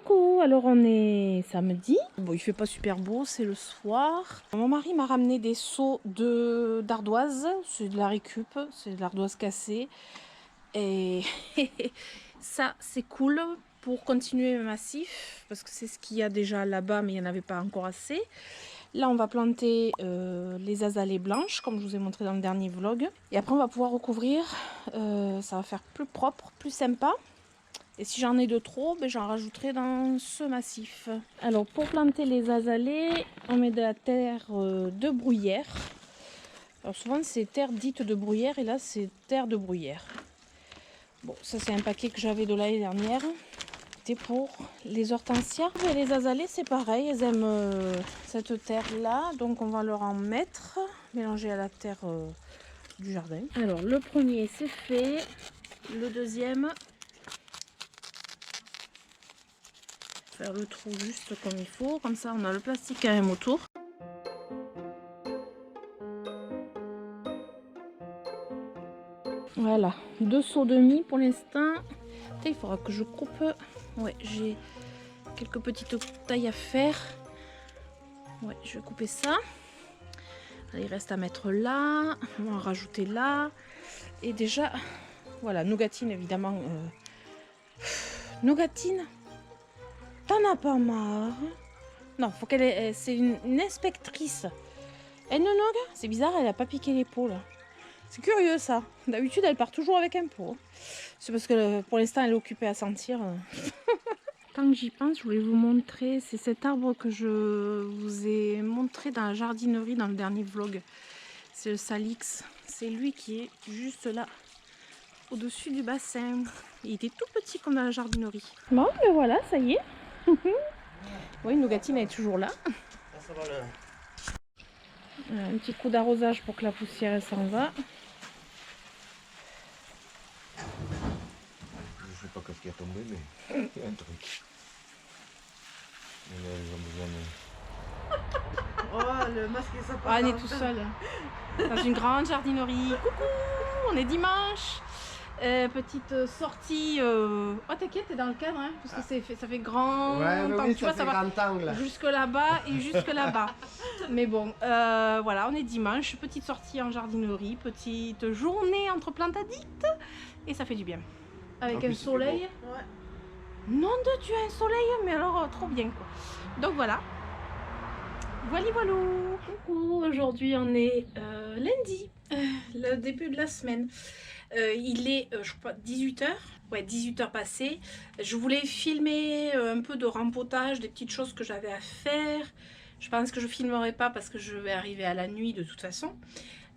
Coucou, alors on est samedi. Bon, il fait pas super beau, c'est le soir. Mon mari m'a ramené des seaux d'ardoise, c'est de la récup, c'est de l'ardoise cassée. Et ça, c'est cool pour continuer mes massifs, parce que c'est ce qu'il y a déjà là-bas, mais il n'y en avait pas encore assez. Là, on va planter les azalées blanches, comme je vous ai montré dans le dernier vlog. Et après, on va pouvoir recouvrir, ça va faire plus propre, plus sympa. Et si j'en ai de trop, ben j'en rajouterai dans ce massif. Alors pour planter les azalées, on met de la terre de bruyère. Alors souvent c'est terre dite de bruyère et là c'est terre de bruyère. Bon, ça c'est un paquet que j'avais de l'année dernière. C'était pour les hortensias. Et les azalées c'est pareil, elles aiment cette terre là. Donc on va leur en mettre, mélanger à la terre du jardin. Alors le premier c'est fait, le deuxième... Faire le trou juste comme il faut, comme ça on a le plastique quand même autour. Voilà, 2 seaux demi pour l'instant. Il faudra que je coupe. Ouais, j'ai quelques petites tailles à faire. Ouais, je vais couper ça. Il reste à mettre là, on va en rajouter là. Et déjà, voilà, nougatine évidemment. Nougatine, t'en as pas marre? Non, faut qu'elle ait... c'est une inspectrice. Elle ne nogue? C'est bizarre, elle a pas piqué les pots là. C'est curieux ça. D'habitude, elle part toujours avec un pot. C'est parce que pour l'instant, elle est occupée à sentir. Tant que j'y pense, je voulais vous montrer. C'est cet arbre que je vous ai montré dans la jardinerie dans le dernier vlog. C'est le salix. C'est lui qui est juste là, au-dessus du bassin. Il était tout petit comme dans la jardinerie. Bon, ben voilà, ça y est. Oui, Nougatine est toujours là. Ça va le... Un petit coup d'arrosage pour que la poussière s'en va. Je sais pas qu'est-ce qui est tombé, mais il y a un truc. Ils ont besoin de... Oh, le masque ça Ah, on est tout seul dans une grande jardinerie. Coucou, on est dimanche. Petite sortie. Oh, t'inquiète, t'es dans le cadre, hein, parce que ça fait grand. Ouais, mais oui, tu vois, ça fait grand angle. jusque là-bas et jusque là-bas. Mais bon, voilà, on est dimanche. Petite sortie en jardinerie, petite journée entre plantes addicts. Et ça fait du bien. Avec un soleil. Ouais. Nom de Dieu, un soleil, mais alors trop bien quoi. Donc voilà. Voilà. Coucou, aujourd'hui on est lundi, le début de la semaine. Il est, je crois, 18h. Ouais, 18h passées. Je voulais filmer un peu de rempotage, des petites choses que j'avais à faire. Je pense que je filmerai pas parce que je vais arriver à la nuit de toute façon.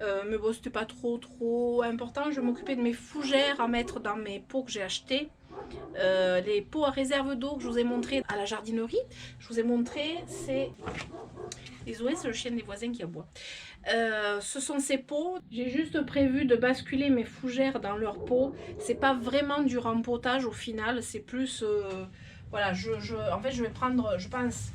Mais bon, c'était pas trop important. Je m'occupais de mes fougères à mettre dans mes pots que j'ai achetés. Les pots à réserve d'eau que je vous ai montré à la jardinerie. Je vous ai montré, c'est... Désolé, c'est le chien des voisins qui aboie. Ce sont ces pots. J'ai juste prévu de basculer mes fougères dans leurs pots. C'est pas vraiment du rempotage au final. C'est plus... voilà, en fait, je vais prendre... Je pense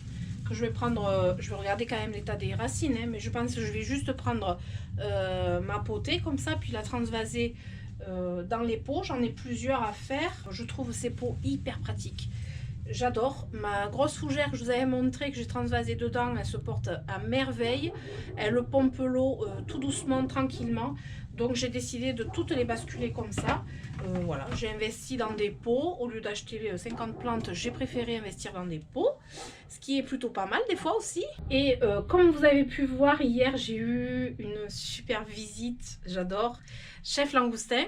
que je vais prendre... je vais regarder quand même l'état des racines. Hein, mais je pense que je vais juste prendre ma potée comme ça. Puis la transvaser dans les pots. J'en ai plusieurs à faire. Je trouve ces pots hyper pratiques. J'adore. Ma grosse fougère que je vous avais montré, que j'ai transvasée dedans, elle se porte à merveille. Elle pompe l'eau tout doucement, tranquillement. Donc j'ai décidé de toutes les basculer comme ça. Voilà, j'ai investi dans des pots. Au lieu d'acheter 50 plantes, j'ai préféré investir dans des pots. Ce qui est plutôt pas mal des fois aussi. Et comme vous avez pu voir hier, j'ai eu une super visite. J'adore. Chef Langoustin.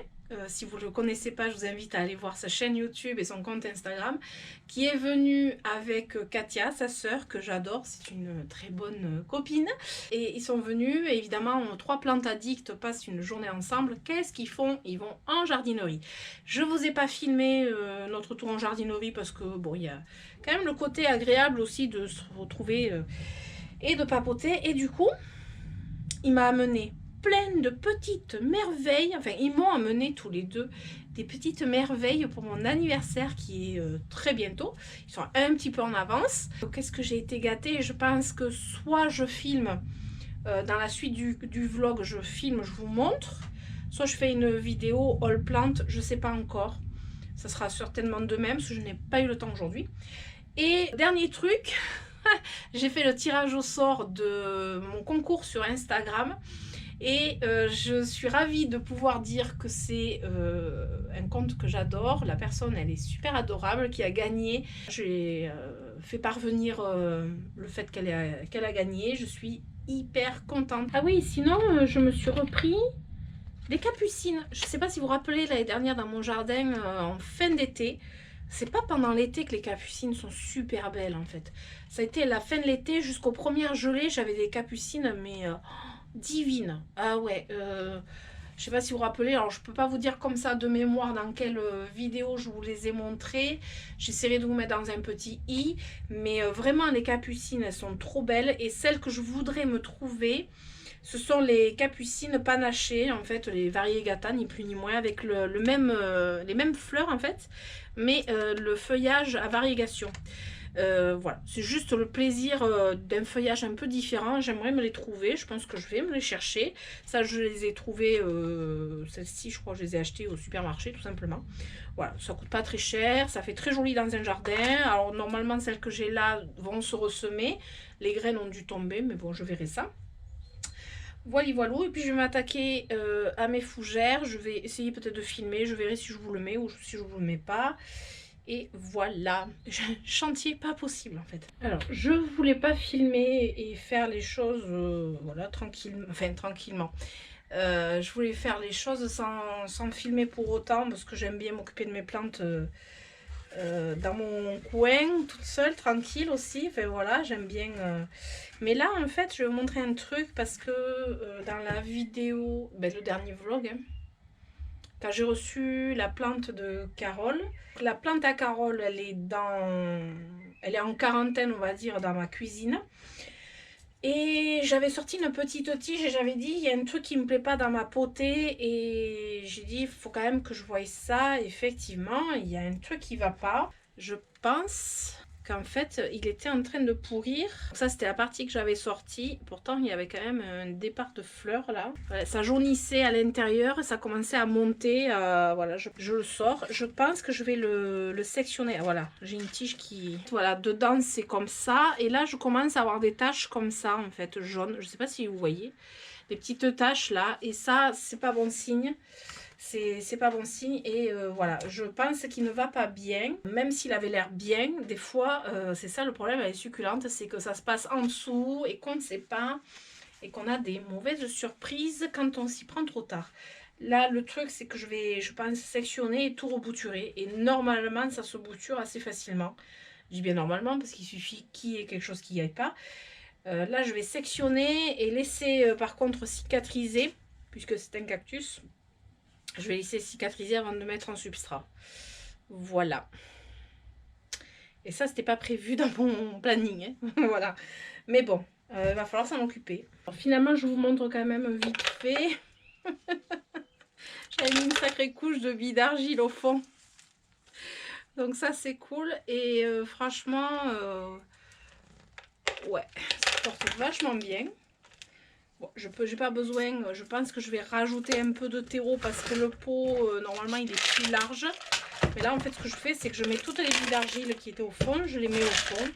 Si vous ne le connaissez pas, je vous invite à aller voir sa chaîne YouTube et son compte Instagram, qui est venu avec Katia, sa sœur, que j'adore, c'est une très bonne copine. Et ils sont venus, et évidemment, 3 plantes addicts passent une journée ensemble. Qu'est-ce qu'ils font? Ils vont en jardinerie. Je ne vous ai pas filmé notre tour en jardinerie parce que, bon, il y a quand même le côté agréable aussi de se retrouver et de papoter. Et du coup, il m'a amené pleine de petites merveilles, enfin ils m'ont amené tous les deux des petites merveilles pour mon anniversaire qui est très bientôt. Ils sont un petit peu en avance. Qu'est-ce que j'ai été gâtée? Je pense que soit je filme dans la suite du vlog, je filme, je vous montre, soit je fais une vidéo all plant, je sais pas encore. Ça sera certainement demain parce que je n'ai pas eu le temps aujourd'hui. Et dernier truc, j'ai fait le tirage au sort de mon concours sur Instagram. Et je suis ravie de pouvoir dire que c'est un compte que j'adore. La personne, elle est super adorable, qui a gagné. J'ai fait parvenir le fait qu'elle a gagné. Je suis hyper contente. Ah oui, sinon, je me suis repris des capucines. Je ne sais pas si vous vous rappelez, l'année dernière, dans mon jardin, en fin d'été. C'est pas pendant l'été que les capucines sont super belles, en fait. Ça a été la fin de l'été jusqu'aux premières gelées. J'avais des capucines, mais... divine. Ah ouais, je sais pas si vous vous rappelez, alors je peux pas vous dire comme ça de mémoire dans quelle vidéo je vous les ai montrées. J'essaierai de vous mettre dans un petit i, mais vraiment les capucines, elles sont trop belles. Et celles que je voudrais me trouver, ce sont les capucines panachées, en fait, les variegata, ni plus ni moins, avec les mêmes fleurs en fait, mais le feuillage à variégation. Voilà, c'est juste le plaisir d'un feuillage un peu différent. J'aimerais me les trouver, je pense que je vais me les chercher. Ça, je les ai trouvées, celles-ci, je crois que je les ai achetées au supermarché, tout simplement. Voilà, ça coûte pas très cher, ça fait très joli dans un jardin. Alors, normalement, celles que j'ai là vont se ressemer. Les graines ont dû tomber, mais bon, je verrai ça. Voilà, voilà. Et puis, je vais m'attaquer à mes fougères. Je vais essayer peut-être de filmer. Je verrai si je vous le mets ou si je vous le mets pas. Et voilà, chantier pas possible en fait. Alors, je voulais pas filmer et faire les choses, voilà, tranquillement, enfin tranquillement. Je voulais faire les choses sans filmer pour autant, parce que j'aime bien m'occuper de mes plantes dans mon coin, toute seule, tranquille aussi. Enfin voilà, j'aime bien. Mais là, en fait, je vais vous montrer un truc, parce que dans la vidéo, ben, le dernier vlog, hein, quand j'ai reçu la plante de Carole. La plante à Carole, elle est en quarantaine, on va dire, dans ma cuisine. Et j'avais sorti une petite tige et j'avais dit, il y a un truc qui me plaît pas dans ma potée. Et j'ai dit, il faut quand même que je voie ça. Effectivement, il y a un truc qui va pas. Je pense qu'en fait, il était en train de pourrir. Ça, c'était la partie que j'avais sortie. Pourtant, il y avait quand même un départ de fleurs là. Voilà, ça jaunissait à l'intérieur, ça commençait à monter. Voilà, je le sors. Je pense que je vais le sectionner. Voilà, j'ai une tige qui... Voilà, dedans, c'est comme ça. Et là, je commence à avoir des taches comme ça, en fait, jaunes. Je sais pas si vous voyez. Des petites taches là. Et ça, c'est pas bon signe. C'est pas bon signe et voilà, je pense qu'il ne va pas bien, même s'il avait l'air bien. Des fois, c'est ça le problème avec les succulentes, c'est que ça se passe en dessous et qu'on ne sait pas et qu'on a des mauvaises surprises quand on s'y prend trop tard. Là, le truc, c'est que je pense, sectionner et tout rebouturer. Et normalement, ça se bouture assez facilement. Je dis bien normalement parce qu'il suffit qu'il y ait quelque chose qui n'y aille pas. Là, je vais sectionner et laisser par contre cicatriser, puisque c'est un cactus. Je vais laisser cicatriser avant de le mettre en substrat. Voilà. Et ça, c'était pas prévu dans mon planning. Hein. Voilà. Mais bon, il va falloir s'en occuper. Alors, finalement, je vous montre quand même vite fait. J'avais mis une sacrée couche de billes d'argile au fond. Donc ça, c'est cool. Et franchement, ouais, ça porte vachement bien. Bon, j'ai pas besoin, je pense que je vais rajouter un peu de terreau parce que le pot, normalement, il est plus large. Mais là, en fait, ce que je fais, c'est que je mets toutes les billes d'argile qui étaient au fond, je les mets au fond.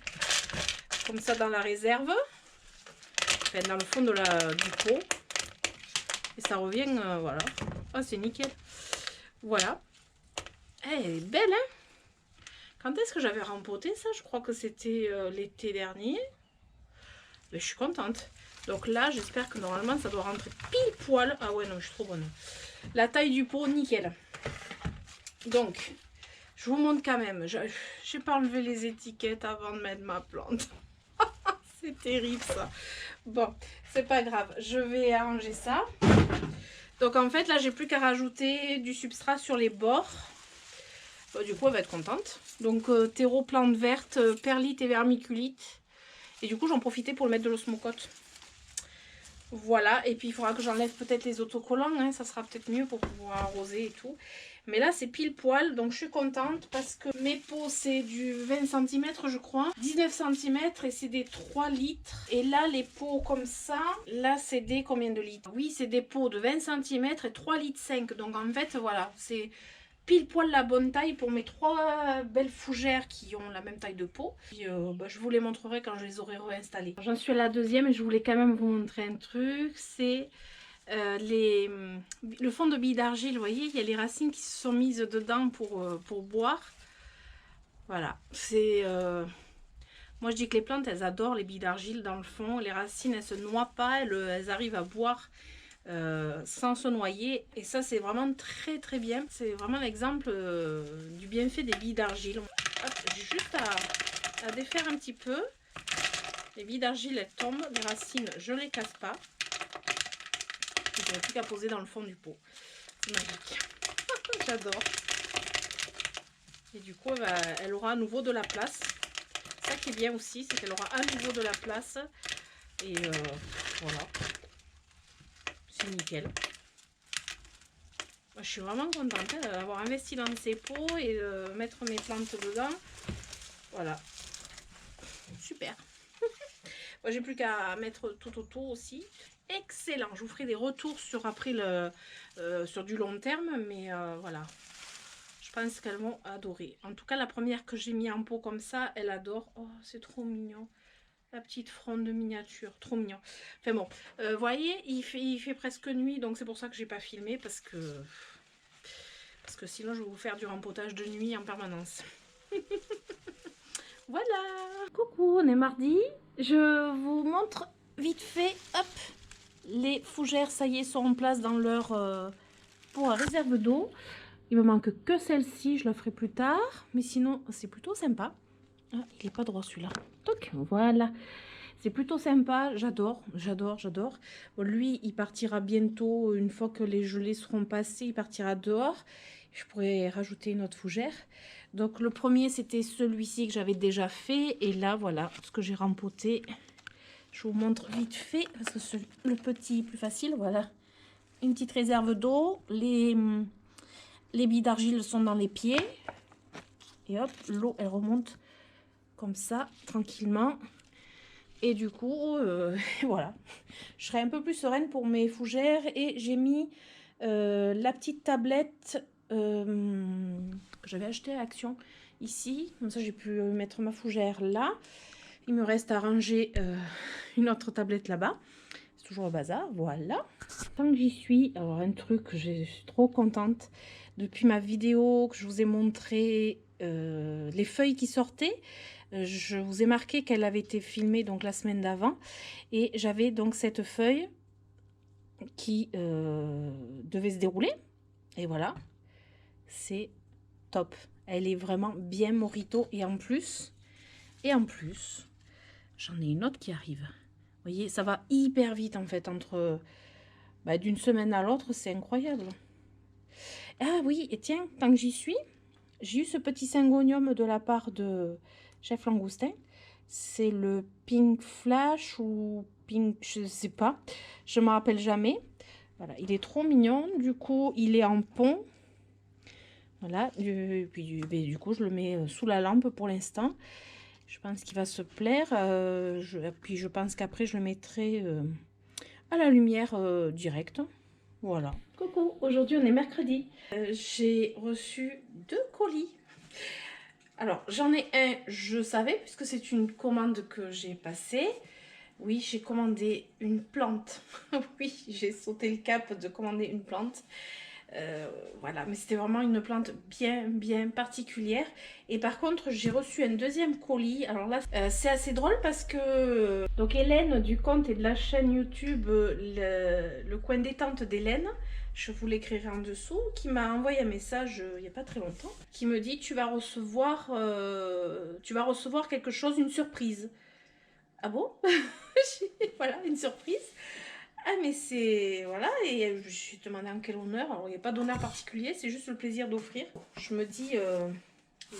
Comme ça, dans la réserve. Enfin, dans le fond du pot. Et ça revient, voilà. Ah, c'est nickel. Voilà. Elle est belle, hein? Quand est-ce que j'avais rempoté ça? Je crois que c'était l'été dernier. Mais je suis contente. Donc là, j'espère que normalement, ça doit rentrer pile poil. Ah ouais, non, je suis trop bonne. La taille du pot, nickel. Donc, je vous montre quand même. Je n'ai pas enlevé les étiquettes avant de mettre ma plante. C'est terrible, ça. Bon, c'est pas grave. Je vais arranger ça. Donc, en fait, là, j'ai plus qu'à rajouter du substrat sur les bords. Bon, du coup, elle va être contente. Donc, terreau, plante verte, perlite et vermiculite. Et du coup, j'en profitais pour le mettre de l'osmocote. Voilà, et puis il faudra que j'enlève peut-être les autocollants, hein, ça sera peut-être mieux pour pouvoir arroser et tout. Mais là, c'est pile poil, donc je suis contente parce que mes pots, c'est du 20 cm, je crois. 19 cm et c'est des 3 litres. Et là, les pots comme ça, là, c'est des combien de litres? Oui, c'est des pots de 20 cm et 3 litres 5. Donc en fait, voilà, c'est pile poil la bonne taille pour mes 3 belles fougères qui ont la même taille de pot. Puis, je vous les montrerai quand je les aurai réinstallées. J'en suis à la deuxième et je voulais quand même vous montrer un truc. C'est le fond de billes d'argile. Vous voyez, il y a les racines qui se sont mises dedans pour boire. Voilà, c'est... Moi je dis que les plantes elles adorent les billes d'argile dans le fond. Les racines elles se noient pas, elles arrivent à boire sans se noyer. Et ça c'est vraiment très très bien. C'est vraiment l'exemple du bienfait des billes d'argile. J'ai juste à défaire un petit peu. Les billes d'argile elles tombent, les racines je les casse pas. Je n'ai plus qu'à poser dans le fond du pot. C'est magique. J'adore. Et du coup elle aura à nouveau de la place. Ça qui est bien aussi, c'est qu'elle aura à nouveau de la place. Et voilà. C'est nickel. Moi, je suis vraiment contente d'avoir investi dans ces pots et de mettre mes plantes dedans. Voilà. Super. Moi, j'ai plus qu'à mettre tout autour aussi. Excellent. Je vous ferai des retours sur après sur du long terme. Mais voilà. Je pense qu'elles vont adorer. En tout cas, la première que j'ai mis en pot comme ça, elle adore. Oh, c'est trop mignon. La petite fronde miniature. Trop mignon. Enfin bon, vous voyez, il fait presque nuit. Donc c'est pour ça que j'ai pas filmé. Parce que sinon, je vais vous faire du rempotage de nuit en permanence. Voilà. Coucou, on est mardi. Je vous montre vite fait. Hop. Les fougères, ça y est, sont en place dans leur pot à réserve d'eau. Il me manque que celle-ci, je la ferai plus tard. Mais sinon, c'est plutôt sympa. Ah, il n'est pas droit celui-là. Donc, voilà. C'est plutôt sympa. J'adore, j'adore, j'adore. Bon, lui, il partira bientôt. Une fois que les gelées seront passées, il partira dehors. Je pourrais rajouter une autre fougère. Donc, le premier, c'était celui-ci que j'avais déjà fait. Et là, voilà ce que j'ai rempoté. Je vous montre vite fait. Parce que le petit est plus facile. Voilà. Une petite réserve d'eau. Les billes d'argile sont dans les pieds. Et hop, l'eau, elle remonte comme ça, tranquillement. Et du coup, voilà. Je serai un peu plus sereine pour mes fougères. Et j'ai mis la petite tablette que j'avais achetée à Action ici. Comme ça, j'ai pu mettre ma fougère là. Il me reste à ranger une autre tablette là-bas. C'est toujours le bazar, voilà. Tant que j'y suis, alors un truc, je suis trop contente. Depuis ma vidéo que je vous ai montré les feuilles qui sortaient, je vous ai marqué qu'elle avait été filmée donc la semaine d'avant. Et j'avais donc cette feuille qui devait se dérouler. Et voilà, c'est top. Elle est vraiment bien Morito. Et en plus, j'en ai une autre qui arrive. Vous voyez, ça va hyper vite en fait, entre d'une semaine à l'autre, c'est incroyable. Ah oui, et tiens, tant que j'y suis, j'ai eu ce petit syngonium de la part de Chef Langoustin. C'est le Pink Flash ou Pink, je ne sais pas, je ne me rappelle jamais. Voilà, il est trop mignon, du coup, il est en pont. Voilà, et puis du coup, je le mets sous la lampe pour l'instant. Je pense qu'il va se plaire. Puis je pense qu'après, je le mettrai à la lumière directe. Voilà. Coucou, aujourd'hui on est mercredi. J'ai reçu 2 colis. Alors, j'en ai un, je savais, puisque c'est une commande que j'ai passée. Oui, j'ai commandé une plante. Oui, j'ai sauté le cap de commander une plante. Voilà, mais c'était vraiment une plante bien particulière. Et par contre, j'ai reçu un deuxième colis. Alors là, c'est assez drôle parce que donc Hélène du compte et de la chaîne YouTube le coin détente d'Hélène, je vous l'écrirai en dessous, qui m'a envoyé un message il n'y a pas très longtemps, qui me dit tu vas recevoir quelque chose, une surprise. Ah bon? Voilà, une surprise. Ah mais c'est... Voilà, et je suis demandé en quel honneur. Alors il n'y a pas d'honneur particulier, c'est juste le plaisir d'offrir. Je me dis,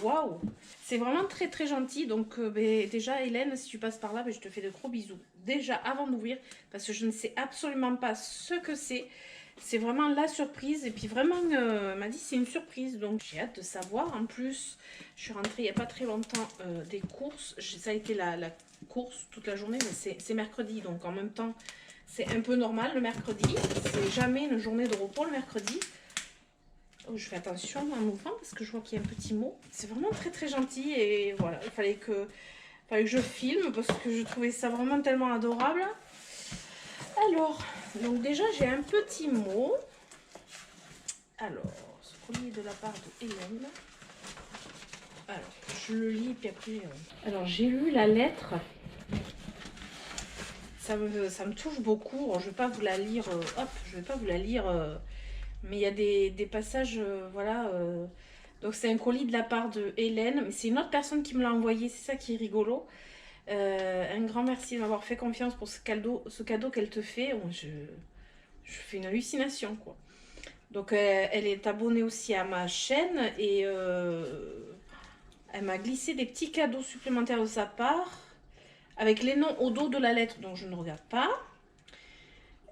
waouh, c'est vraiment très gentil. Donc déjà Hélène, si tu passes par là, je te fais de gros bisous. Déjà avant d'ouvrir, parce que je ne sais absolument pas ce que c'est. C'est vraiment la surprise. Et puis vraiment, elle m'a dit c'est une surprise. Donc j'ai hâte de savoir. En plus, je suis rentrée il n'y a pas très longtemps des courses. Ça a été la course toute la journée, mais c'est mercredi. Donc en même temps... C'est un peu normal le mercredi, c'est jamais une journée de repos le mercredi. Oh, je fais attention en ouvrant parce que je vois qu'il y a un petit mot. C'est vraiment très très gentil et voilà, il fallait que je filme parce que je trouvais ça vraiment tellement adorable. Alors, donc déjà j'ai un petit mot. Alors, ce colis est de la part de Hélène. Alors, je le lis puis après... Alors, j'ai lu la lettre. Ça me touche beaucoup. Alors, je ne vais pas vous la lire. Hop, je vais pas vous la lire. Mais il y a des passages, voilà. Donc, c'est un colis de la part de Hélène. Mais c'est une autre personne qui me l'a envoyé. C'est ça qui est rigolo. Un grand merci de m'avoir fait confiance pour ce cadeau qu'elle te fait. Oh, je fais une hallucination, quoi. Donc, elle est abonnée aussi à ma chaîne et elle m'a glissé des petits cadeaux supplémentaires de sa part avec les noms au dos de la lettre dont je ne regarde pas.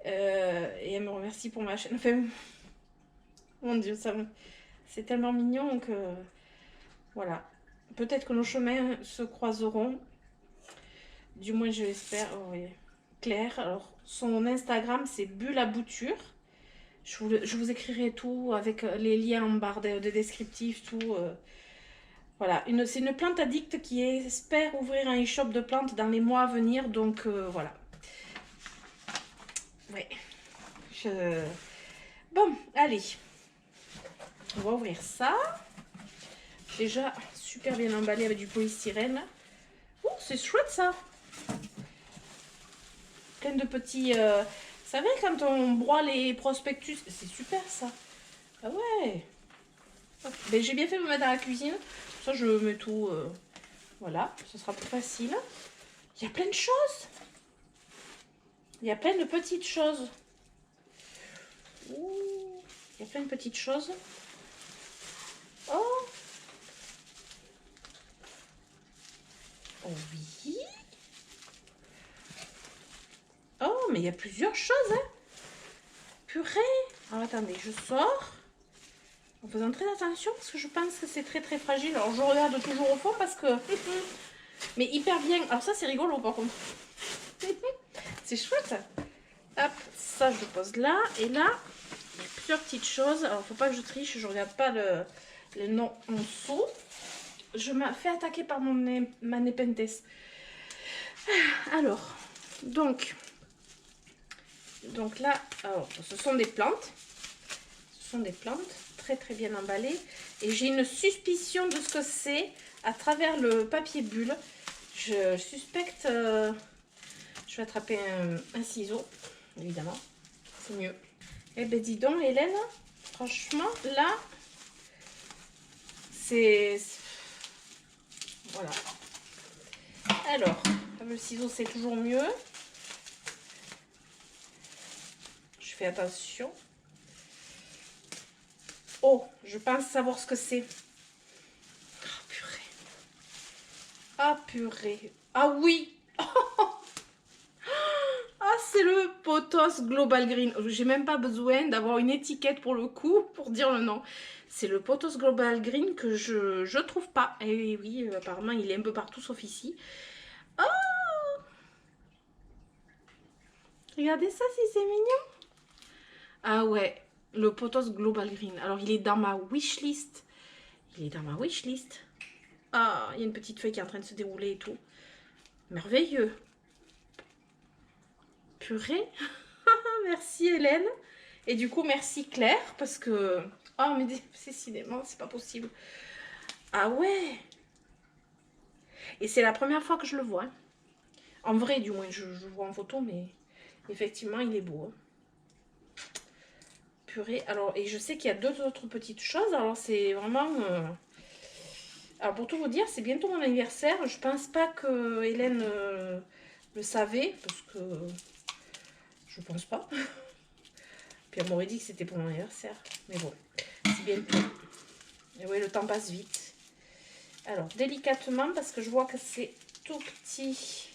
Et elle me remercie pour ma chaîne. Enfin, mon Dieu, c'est tellement mignon que voilà. Peut-être que nos chemins se croiseront. Du moins, je l'espère. Oh, oui. Claire, alors son Instagram c'est Bulle à Bouture. Je vous écrirai tout avec les liens en barre de descriptif, tout. Voilà, c'est une plante addict qui espère ouvrir un e-shop de plantes dans les mois à venir, donc voilà. Ouais. Bon, allez. On va ouvrir ça. Déjà super bien emballé avec du polystyrène. Oh, c'est chouette ça. Plein de petits... Vous savez, quand on broie les prospectus, c'est super ça. Ah ouais. Ben, j'ai bien fait de me mettre dans la cuisine. Ça, je mets tout... voilà, ce sera plus facile. Il y a plein de choses. Il y a plein de petites choses. Ouh, il y a plein de petites choses. Oh. Oh oui. Oh, mais il y a plusieurs choses, hein. Purée. Alors, attendez, je sors. En faisant très attention parce que je pense que c'est très très fragile. Alors, je regarde toujours au fond parce que... mais hyper bien. Alors, ça, c'est rigolo par contre. C'est chouette. Hop, ça, je le pose là. Et là, il y a plusieurs petites choses. Alors, faut pas que je triche. Je regarde pas le nom en dessous. Je me fais attaquer par ma Nepenthes. Alors, donc là, alors, ce sont des plantes. Ce sont des plantes très très bien emballées. Et j'ai une suspicion de ce que c'est à travers le papier bulle. Je suspecte... je vais attraper un ciseau, évidemment. C'est mieux. Eh ben dis donc, Hélène, franchement, là, c'est... Voilà. Alors, le ciseau, c'est toujours mieux. Je fais attention. Oh, je pense savoir ce que c'est. Ah, purée. Ah, purée. Ah oui. Ah, c'est le Pothos Global Green. J'ai même pas besoin d'avoir une étiquette pour le coup, pour dire le nom. C'est le Pothos Global Green que je trouve pas. Et oui, apparemment, il est un peu partout sauf ici. Oh! Regardez ça, si c'est mignon. Ah ouais, le Pothos Global Green. Alors, il est dans ma wishlist. Il est dans ma wishlist. Ah, il y a une petite feuille qui est en train de se dérouler et tout. Merveilleux. Purée. Merci Hélène. Et du coup, merci Claire, parce que... Oh, mais décidément, c'est pas possible. Ah ouais. Et c'est la première fois que je le vois. En vrai, du moins, je vois en photo, mais effectivement, il est beau. Purée. Alors, et je sais qu'il y a deux autres petites choses. Alors, c'est vraiment... Alors, pour tout vous dire, c'est bientôt mon anniversaire. Je pense pas que Hélène le savait, parce que... Je pense pas. Puis elle m'aurait dit que c'était pour mon anniversaire. Mais bon, c'est bientôt. Et oui, le temps passe vite. Alors, délicatement, parce que je vois que c'est tout petit.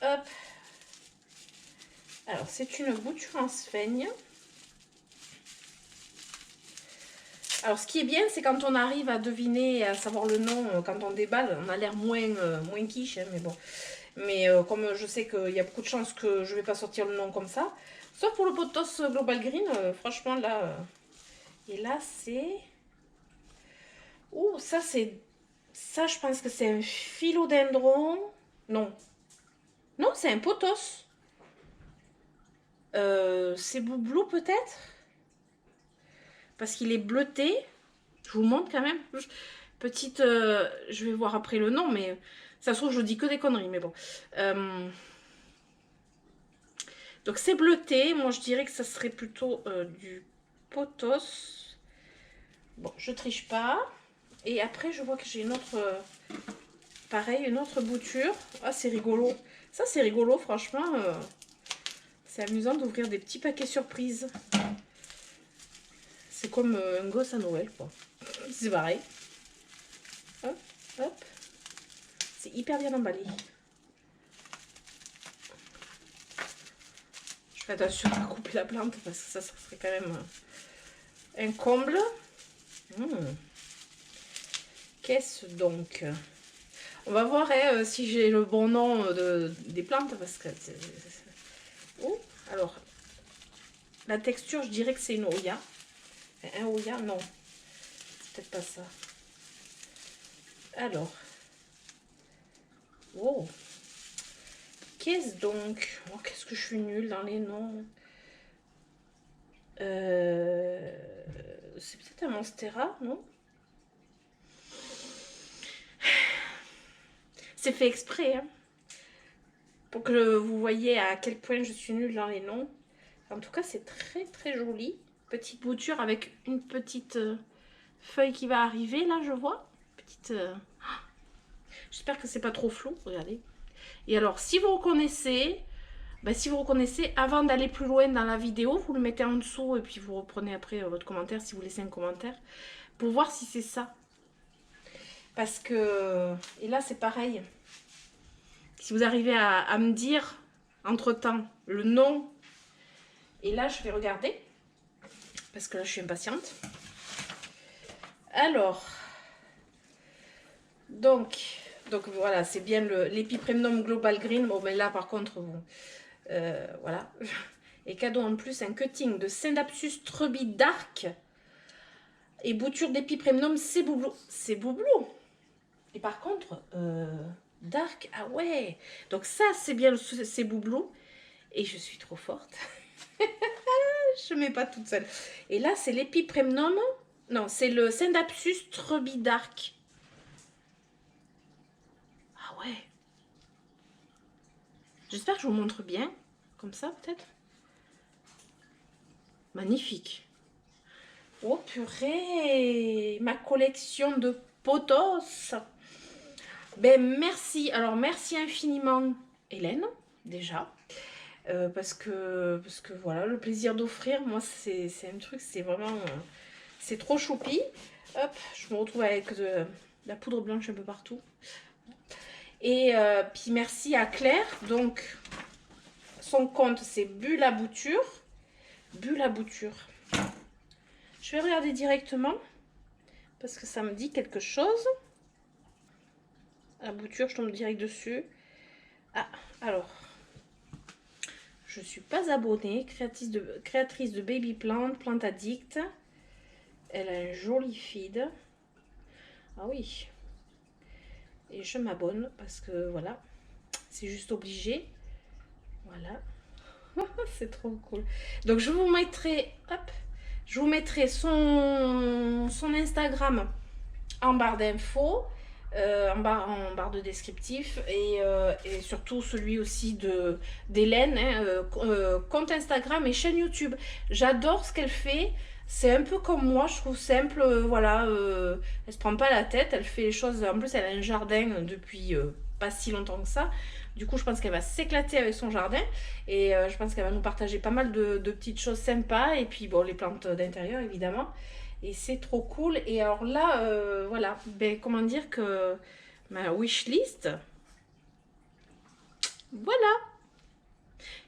Hop. Alors, c'est une bouture en sphaigne. Alors, ce qui est bien, c'est quand on arrive à deviner, à savoir le nom, quand on déballe, on a l'air moins quiche, hein, mais bon. Mais comme je sais qu'il y a beaucoup de chances que je ne vais pas sortir le nom comme ça, sauf pour le Pothos Global Green, franchement, là, Et là, c'est... Oh, ça, c'est... Ça, je pense que c'est un philodendron. Non. Non, c'est un pothos. C'est boublou, peut-être? Parce qu'il est bleuté. Je vous montre quand même. Petite... je vais voir après le nom, mais... Ça se trouve, je dis que des conneries, mais bon. Donc, c'est bleuté. Moi, je dirais que ça serait plutôt du pothos. Bon, je triche pas. Et après, je vois que j'ai une autre... pareil, une autre bouture. Ah, c'est rigolo. Ça, c'est rigolo, franchement. C'est amusant d'ouvrir des petits paquets surprises. C'est comme un gosse à Noël, quoi. C'est pareil. Hop, hop. C'est hyper bien emballé. Je fais attention à couper la plante parce que ça serait quand même un comble. Qu'est-ce donc? On va voir si j'ai le bon nom des plantes parce que... Oh, alors, la texture, je dirais que c'est une Oya. Un Oya, non. C'est peut-être pas ça. Alors. Oh. Qu'est-ce donc? Oh, qu'est-ce que je suis nulle dans les noms. C'est peut-être un Monstera, non? C'est fait exprès, hein, pour que vous voyez à quel point je suis nulle dans les noms. En tout cas, c'est très très joli. Petite bouture avec une petite feuille qui va arriver, là, je vois. Petite... J'espère que c'est pas trop flou, regardez. Et alors, si vous reconnaissez, avant d'aller plus loin dans la vidéo, vous le mettez en dessous et puis vous reprenez après votre commentaire, si vous laissez un commentaire, pour voir si c'est ça. Parce que... Et là, c'est pareil. Si vous arrivez à me dire, entre-temps, le nom. Et là, je vais regarder. Parce que là, je suis impatiente. Alors. Donc voilà, c'est bien l'Epipremnum Global Green. Bon, mais là, par contre, bon, voilà. Et cadeau en plus, un cutting de Scindapsus Dark. Et bouture d'Epipremnum, c'est boublou. C'est boublou. Et par contre, Dark, ah ouais. Donc ça, c'est bien, c'est boublou. Et je suis trop forte. Je ne mets pas toute seule. Et là, c'est l'Epipremnum. Non, c'est le Scindapsus Dark. Ah ouais. J'espère que je vous montre bien. Comme ça, peut-être. Magnifique. Oh purée. Ma collection de pothos. Ben merci. Alors, merci infiniment, Hélène, déjà. Parce que voilà, le plaisir d'offrir, moi, c'est un truc, c'est vraiment... c'est trop choupi. Hop, je me retrouve avec de la poudre blanche un peu partout. Et puis merci à Claire. Donc, son compte, c'est Bulle à Bouture. Bulle à Bouture. Je vais regarder directement. Parce que ça me dit quelque chose. La bouture, je tombe direct dessus. Ah, alors. Je ne suis pas abonnée. Créatrice de Baby Plant, Plante Addict. Elle a un joli feed. Ah oui. Et je m'abonne parce que voilà. C'est juste obligé. Voilà. C'est trop cool. Donc je vous mettrai. Hop. Je vous mettrai son Instagram en barre d'infos. En barre de descriptif et surtout celui aussi d'Hélène, hein, compte Instagram et chaîne YouTube. J'adore ce qu'elle fait, c'est un peu comme moi, je trouve simple, voilà, elle se prend pas la tête, elle fait les choses, en plus elle a un jardin depuis pas si longtemps que ça, du coup je pense qu'elle va s'éclater avec son jardin et je pense qu'elle va nous partager pas mal de petites choses sympas et puis bon les plantes d'intérieur évidemment. Et c'est trop cool. Et alors là, voilà, ben, comment dire que ma wishlist, voilà.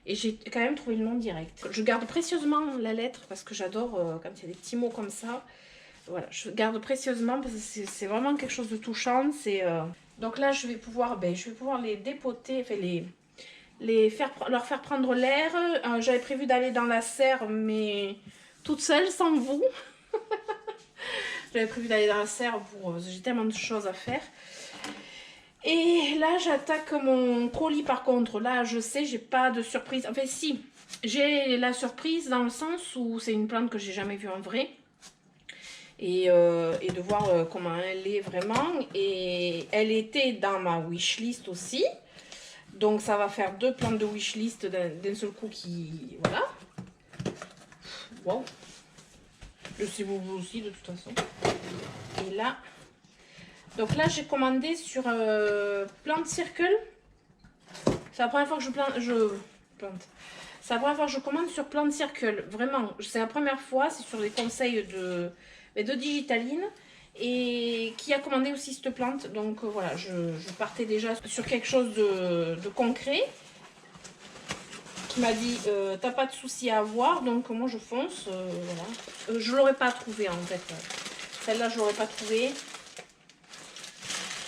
Et j'ai quand même trouvé le nom direct. Je garde précieusement la lettre parce que j'adore quand il y a des petits mots comme ça. Voilà, je garde précieusement parce que c'est vraiment quelque chose de touchant. Donc là, je vais pouvoir les dépoter, enfin leur faire prendre l'air. J'avais prévu d'aller dans la serre, mais toute seule, sans vous. J'avais prévu d'aller dans la serre pour... j'ai tellement de choses à faire. Et là, j'attaque mon colis par contre. Là, je sais, j'ai pas de surprise. Enfin, si, j'ai la surprise dans le sens où c'est une plante que j'ai jamais vue en vrai. Et de voir comment elle est vraiment. Et elle était dans ma wishlist aussi. Donc, ça va faire 2 plantes de wishlist d'un seul coup qui... Voilà. Wow. Je sais vous aussi de toute façon. Et là... Donc là, j'ai commandé sur Plant Circle. C'est la première fois que je plante. C'est la première fois que je commande sur Plant Circle. Vraiment, c'est la première fois. C'est sur les conseils de Digitaline. Et qui a commandé aussi cette plante. Donc voilà, je partais déjà sur quelque chose de concret. Qui m'a dit, t'as pas de souci à avoir. Donc moi, je fonce. Voilà. Je l'aurais pas trouvé en fait. Celle-là, je l'aurais pas trouvée.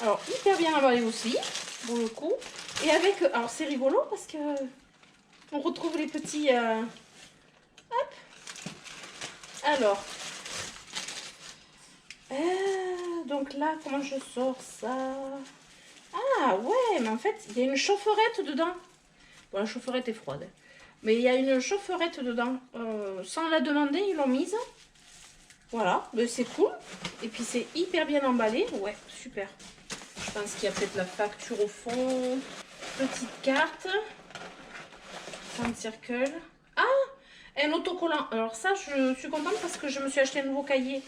Alors, hyper bien emballé aussi, pour le coup. Et avec... Alors, c'est rigolo parce que... On retrouve les petits... Hop. Alors. Donc là, comment je sors ça? Ah, ouais, mais en fait, il y a une chaufferette dedans. Bon, la chaufferette est froide. Mais il y a une chaufferette dedans. Sans la demander, ils l'ont mise. Voilà, mais c'est cool. Et puis, c'est hyper bien emballé. Ouais, super. Je pense qu'il y a peut-être la facture au fond. Petite carte. Plant Circle. Ah, un autocollant. Alors ça, je suis contente parce que je me suis acheté un nouveau cahier.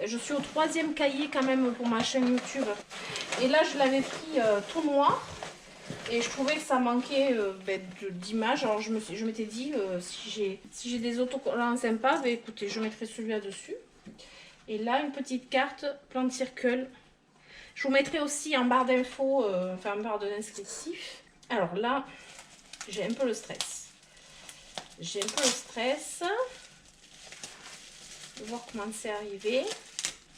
Je suis au 3e cahier quand même pour ma chaîne YouTube. Et là, je l'avais pris tout noir. Et je trouvais que ça manquait d'images. Alors je m'étais dit, si j'ai des autocollants sympas, écoutez, je mettrai celui-là dessus. Et là, une petite carte Plant Circle. Je vous mettrai aussi en barre d'infos, enfin en barre de descriptif. Alors là, j'ai un peu le stress. J'ai un peu le stress. Je vais voir comment c'est arrivé.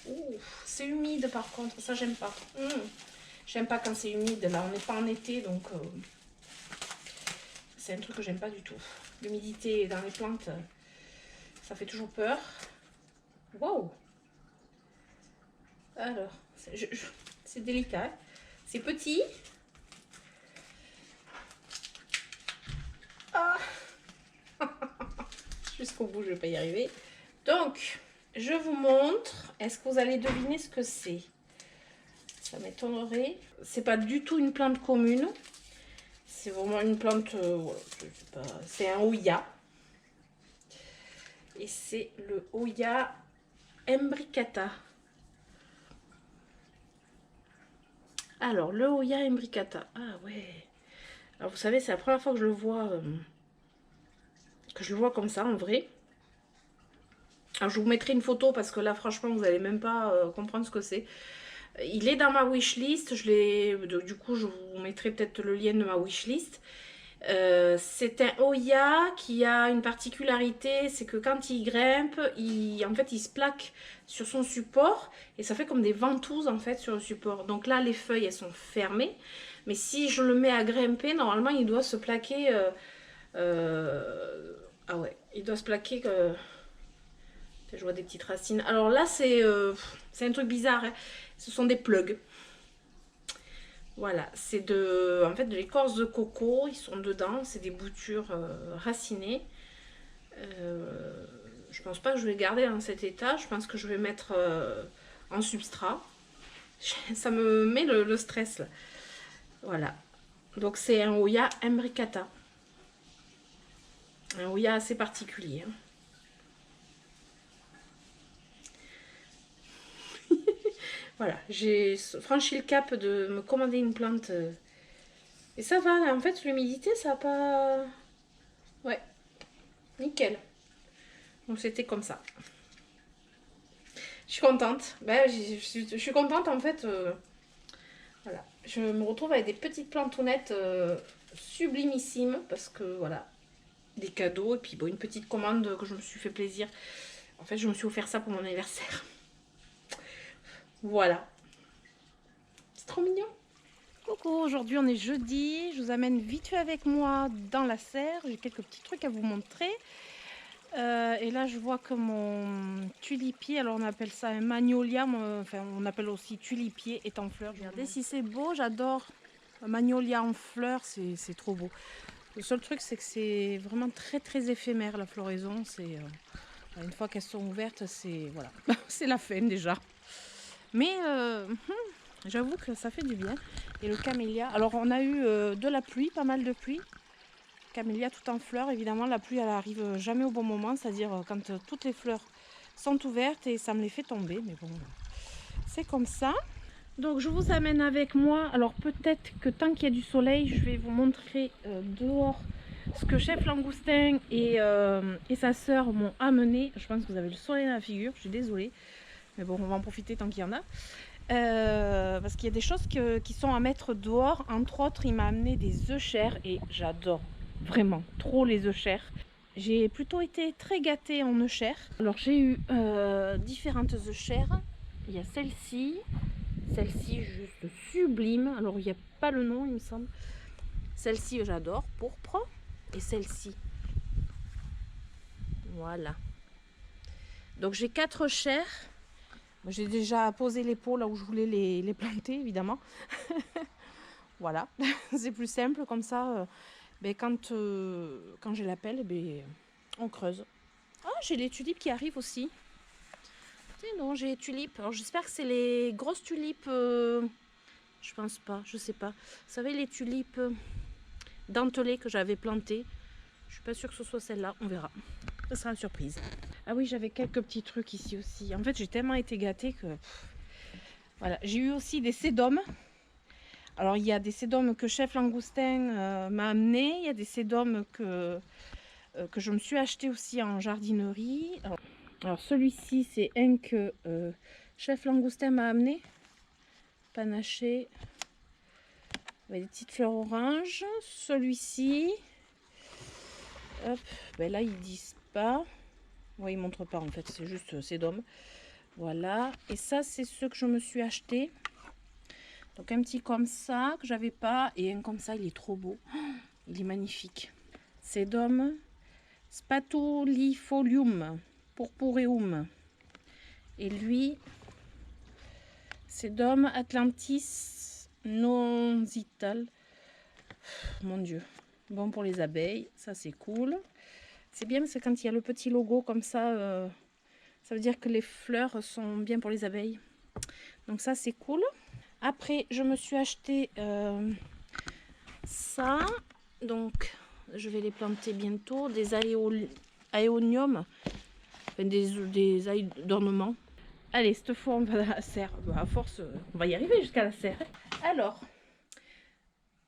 Ouh, c'est humide par contre, ça j'aime pas. J'aime pas quand c'est humide, là on n'est pas en été, donc c'est un truc que j'aime pas du tout. L'humidité dans les plantes, ça fait toujours peur. Waouh! Alors, c'est délicat, hein. C'est petit. Ah. Jusqu'au bout, je vais pas y arriver. Donc, je vous montre. Est-ce que vous allez deviner ce que c'est? Ça m'étonnerait. C'est pas du tout une plante commune. C'est vraiment une plante... voilà, c'est un Hoya. Et c'est le Hoya imbricata. Alors, le Hoya imbricata. Ah ouais. Alors, vous savez, c'est la première fois que je le vois... comme ça, en vrai. Alors, je vous mettrai une photo parce que là, franchement, vous n'allez même pas comprendre ce que c'est. Il est dans ma wishlist. Du coup, je vous mettrai peut-être le lien de ma wishlist. C'est un Hoya qui a une particularité, c'est que quand il grimpe, en fait, il se plaque sur son support et ça fait comme des ventouses en fait sur le support. Donc là, les feuilles, elles sont fermées. Mais si je le mets à grimper, normalement, il doit se plaquer... ah ouais, il doit se plaquer... je vois des petites racines. Alors là, c'est un truc bizarre, hein. Ce sont des plugs. Voilà, c'est en fait de l'écorce de coco, ils sont dedans, c'est des boutures racinées. Je pense pas que je vais garder dans cet état, je pense que je vais mettre en substrat. Ça me met le stress là. Voilà, donc c'est un Hoya imbricata. Un Hoya assez particulier. Hein. Voilà, j'ai franchi le cap de me commander une plante. Et ça va, en fait, l'humidité, ça n'a pas... Ouais, nickel. Donc c'était comme ça. Je suis contente. Ben, je suis contente, en fait. Voilà, je me retrouve avec des petites plantounettes sublimissimes. Parce que, voilà, des cadeaux. Et puis, bon, une petite commande que je me suis fait plaisir. En fait, je me suis offert ça pour mon anniversaire. Voilà. C'est trop mignon. Coucou, aujourd'hui on est jeudi. Je vous amène vite fait avec moi dans la serre. J'ai quelques petits trucs à vous montrer. Et là, je vois que mon tulipier, alors on appelle ça un magnolia, enfin on appelle aussi tulipier, est en fleurs. Regardez si c'est beau, j'adore. Un magnolia en fleurs, c'est trop beau. Le seul truc, c'est que c'est vraiment très éphémère la floraison. C'est une fois qu'elles sont ouvertes, c'est voilà, c'est la fin déjà. Mais j'avoue que ça fait du bien. Et le camélia, alors on a eu de la pluie, pas mal de pluie. Camélia tout en fleurs, évidemment la pluie elle arrive jamais au bon moment, c'est-à-dire quand toutes les fleurs sont ouvertes et ça me les fait tomber, mais bon, c'est comme ça. Donc je vous amène avec moi, alors peut-être que tant qu'il y a du soleil, je vais vous montrer dehors ce que Chef Langoustin et sa sœur m'ont amené. Je pense que vous avez le soleil dans la figure, je suis désolée, mais bon on va en profiter tant qu'il y en a. Parce qu'il y a des choses qui sont à mettre dehors, entre autres il m'a amené des œufs chers et j'adore vraiment trop les œufs chers. J'ai plutôt été très gâtée en œufs chers. Alors j'ai eu différentes œufs chers. Il y a celle-ci juste sublime. Alors il n'y a pas le nom il me semble. Celle-ci j'adore, pourpre. Et celle-ci. Voilà. Donc j'ai 4 chers. J'ai déjà posé les pots là où je voulais les planter évidemment. Voilà, c'est plus simple comme ça. Quand j'ai la pelle, on creuse. Ah, j'ai les tulipes qui arrivent aussi. Non, j'ai les tulipes. Alors j'espère que c'est les grosses tulipes. Je pense pas, je sais pas. Vous savez les tulipes dentelées que j'avais plantées. Je suis pas sûre que ce soit celle-là. On verra. Ce sera une surprise. Ah oui, j'avais quelques petits trucs ici aussi. En fait, j'ai tellement été gâtée que voilà. J'ai eu aussi des sédums. Alors il y a des sédums que Chef Langoustin m'a amené. Il y a des sédums que je me suis acheté aussi en jardinerie. Alors celui-ci c'est un que Chef Langoustin m'a amené, panaché, avec des petites fleurs oranges. Celui-ci, hop, là ils disent pas, ouais ils montrent pas en fait, c'est juste sédum. Voilà, et ça c'est ce que je me suis acheté. Donc un petit comme ça que j'avais pas et un comme ça, il est trop beau, il est magnifique. Sédum Spatulifolium purpureum. Et lui, Sedum Atlantis nonzital. Mon Dieu. Bon pour les abeilles, ça c'est cool. C'est bien parce que quand il y a le petit logo comme ça, ça veut dire que les fleurs sont bien pour les abeilles. Donc ça c'est cool. Après, je me suis acheté ça. Donc, je vais les planter bientôt. Des aéoniums. Enfin, des ailes d'ornement. Allez, cette fois, on va à la serre. À force, on va y arriver jusqu'à la serre. Alors,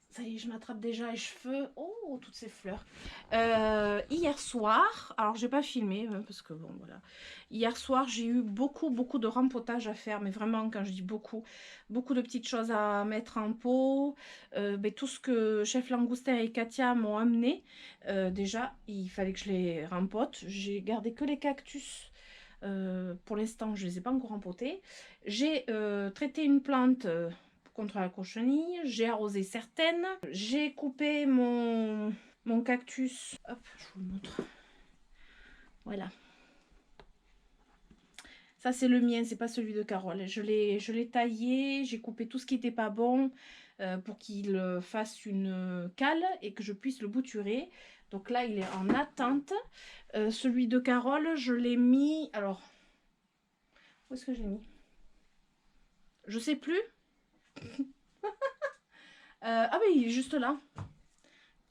ça y est, je m'attrape déjà les cheveux. Oh, toutes ces fleurs. Hier soir, alors j'ai pas filmé parce que bon, voilà. Hier soir, j'ai eu beaucoup de rempotage à faire, mais vraiment, quand je dis beaucoup de petites choses à mettre en pot. Tout ce que Chef Langoustin et Katia m'ont amené, déjà, il fallait que je les rempote. J'ai gardé que les cactus. Pour l'instant, je les ai pas encore rempotés. J'ai traité une plante contre la cochenille, j'ai arrosé certaines, j'ai coupé mon cactus, hop, je vous le montre, voilà, ça c'est le mien, c'est pas celui de Carole, je l'ai taillé, j'ai coupé tout ce qui n'était pas bon pour qu'il fasse une cale et que je puisse le bouturer. Donc là il est en attente. Celui de Carole je l'ai mis, alors où est-ce que je l'ai mis, je sais plus. Ah oui, il est juste là.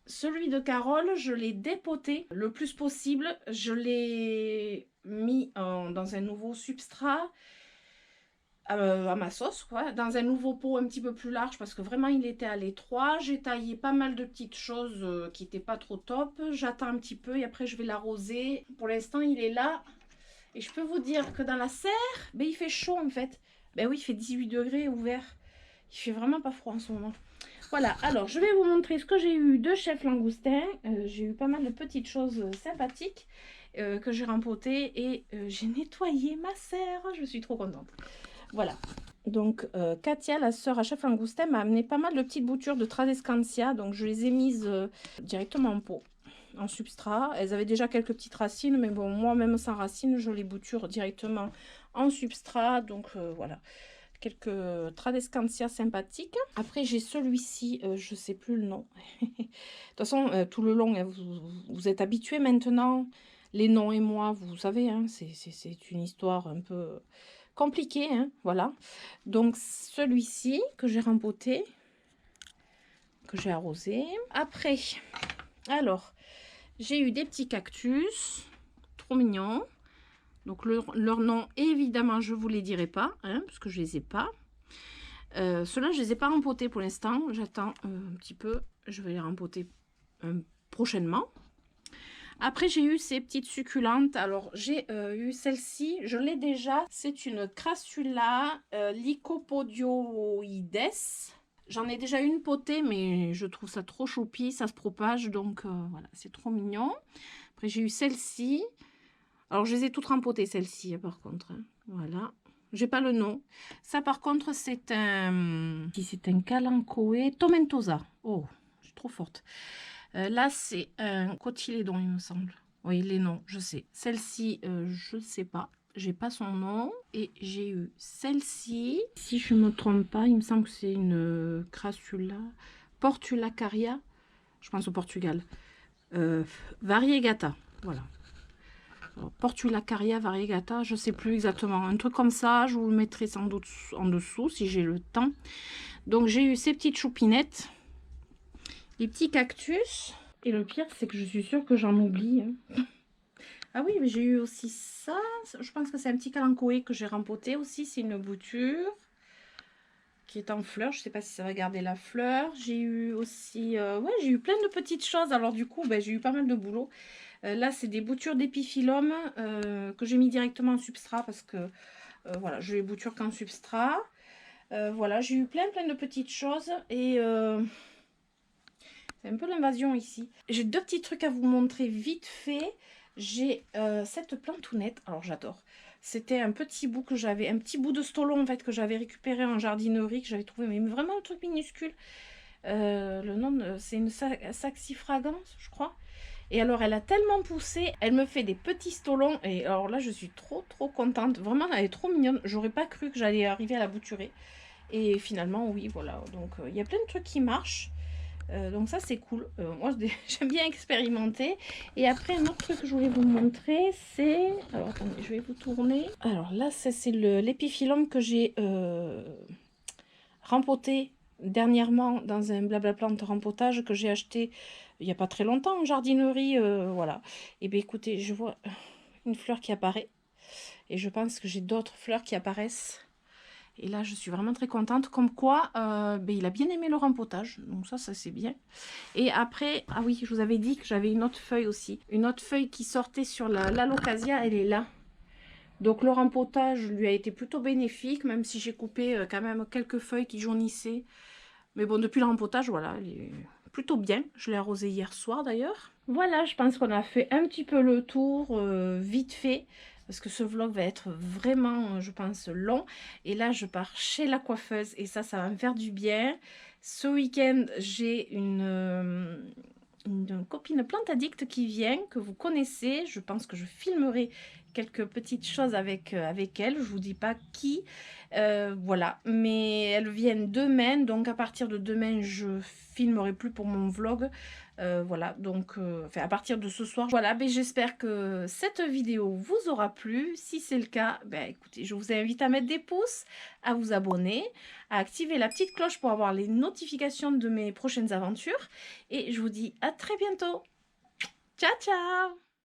Celui de Carole, je l'ai dépoté le plus possible. Je l'ai mis dans un nouveau substrat à ma sauce, quoi. Dans un nouveau pot un petit peu plus large parce que vraiment il était à l'étroit. J'ai taillé pas mal de petites choses qui n'étaient pas trop top. J'attends un petit peu et après je vais l'arroser. Pour l'instant il est là. Et je peux vous dire que dans la serre, il fait chaud en fait. Ben oui, il fait 18 degrés ouvert. Il fait vraiment pas froid en ce moment. Voilà, alors je vais vous montrer ce que j'ai eu de Chef Langoustin. J'ai eu pas mal de petites choses sympathiques que j'ai rempotées et j'ai nettoyé ma serre. Je suis trop contente. Voilà. Donc Katia, la sœur à Chef Langoustin, m'a amené pas mal de petites boutures de Tradescantia. Donc je les ai mises directement en pot. en substrat. Elles avaient déjà quelques petites racines, mais bon, moi même sans racines, je les bouture directement en substrat. Donc voilà, quelques Tradescantia sympathiques. Après j'ai celui-ci, je sais plus le nom. De toute façon, tout le long, hein, vous êtes habitués maintenant. Les noms et moi, vous savez, hein, c'est une histoire un peu compliquée, hein, voilà. Donc celui-ci que j'ai rempoté, que j'ai arrosé. Après, alors, j'ai eu des petits cactus, trop mignons. Donc leur nom, évidemment, je vous les dirai pas, hein, parce que je les ai pas. Ceux-là, je les ai pas rempotés pour l'instant. J'attends un petit peu. Je vais les rempoter prochainement. Après, j'ai eu ces petites succulentes. Alors, j'ai eu celle-ci. Je l'ai déjà. C'est une Crassula Lycopodioides. J'en ai déjà une potée, mais je trouve ça trop choupi. Ça se propage, donc voilà, c'est trop mignon. Après, j'ai eu celle-ci. Alors, je les ai toutes rempotées, celle-ci, par contre. Hein. Voilà. J'ai pas le nom. Ça, par contre, c'est un... C'est un Kalanchoe tomentosa. Oh, je suis trop forte. Là, c'est un cotylédon, il me semble. Oui, les noms, je sais. Celle-ci, je sais pas. J'ai pas son nom. Et j'ai eu celle-ci. Si je me trompe pas, il me semble que c'est une Crassula Portulacaria. Je pense au Portugal. Variegata. Voilà. Portulacaria variegata, je sais plus exactement. Un truc comme ça, je vous le mettrai sans doute en dessous si j'ai le temps. Donc, j'ai eu ces petites choupinettes. Les petits cactus. Et le pire, c'est que je suis sûre que j'en oublie. Hein. Ah oui, mais j'ai eu aussi ça. Je pense que c'est un petit Kalanchoe que j'ai rempoté aussi. C'est une bouture qui est en fleurs. Je ne sais pas si ça va garder la fleur. J'ai eu aussi... ouais, j'ai eu plein de petites choses. Alors du coup, ben, j'ai eu pas mal de boulot. Là, c'est des boutures d'épiphyllum que j'ai mis directement en substrat parce que voilà, je les bouture qu'en substrat. Voilà, j'ai eu plein de petites choses et... c'est un peu l'invasion ici. J'ai deux petits trucs à vous montrer vite fait. J'ai cette plantounette. Alors j'adore. C'était un petit bout que j'avais, un petit bout de stolon en fait que j'avais récupéré en jardinerie, que j'avais trouvé, mais vraiment un truc minuscule. Le nom, c'est une saxifragance, je crois. Et alors elle a tellement poussé, elle me fait des petits stolons. Et alors là je suis trop contente. Vraiment elle est trop mignonne. J'aurais pas cru que j'allais arriver à la bouturer. Et finalement oui voilà. Donc il y a plein de trucs qui marchent. Donc ça c'est cool, moi j'aime bien expérimenter. Et après un autre truc que je voulais vous montrer, c'est, alors attendez, je vais vous tourner. Alors là c'est l'épiphyllum que j'ai rempoté dernièrement dans un blabla plante rempotage que j'ai acheté il n'y a pas très longtemps en jardinerie, voilà. Et bien écoutez, je vois une fleur qui apparaît et je pense que j'ai d'autres fleurs qui apparaissent. Et là, je suis vraiment très contente. Comme quoi, ben, il a bien aimé le rempotage. Donc ça c'est bien. Et après, ah oui, je vous avais dit que j'avais une autre feuille aussi. Une autre feuille qui sortait sur l'alocasia, elle est là. Donc le rempotage lui a été plutôt bénéfique, même si j'ai coupé quand même quelques feuilles qui jaunissaient. Mais bon, depuis le rempotage, voilà, il est plutôt bien. Je l'ai arrosé hier soir d'ailleurs. Voilà, je pense qu'on a fait un petit peu le tour, vite fait. Parce que ce vlog va être vraiment, je pense, long. Et là, je pars chez la coiffeuse et ça va me faire du bien. Ce week-end, j'ai une copine plante addict qui vient, que vous connaissez. Je pense que je filmerai quelques petites choses avec elle. Je vous dis pas qui. Voilà. Mais elles viennent demain. Donc, à partir de demain, je filmerai plus pour mon vlog. Voilà, donc à partir de ce soir, voilà, ben, j'espère que cette vidéo vous aura plu. Si c'est le cas, ben, écoutez, je vous invite à mettre des pouces, à vous abonner, à activer la petite cloche pour avoir les notifications de mes prochaines aventures. Et je vous dis à très bientôt. Ciao, ciao!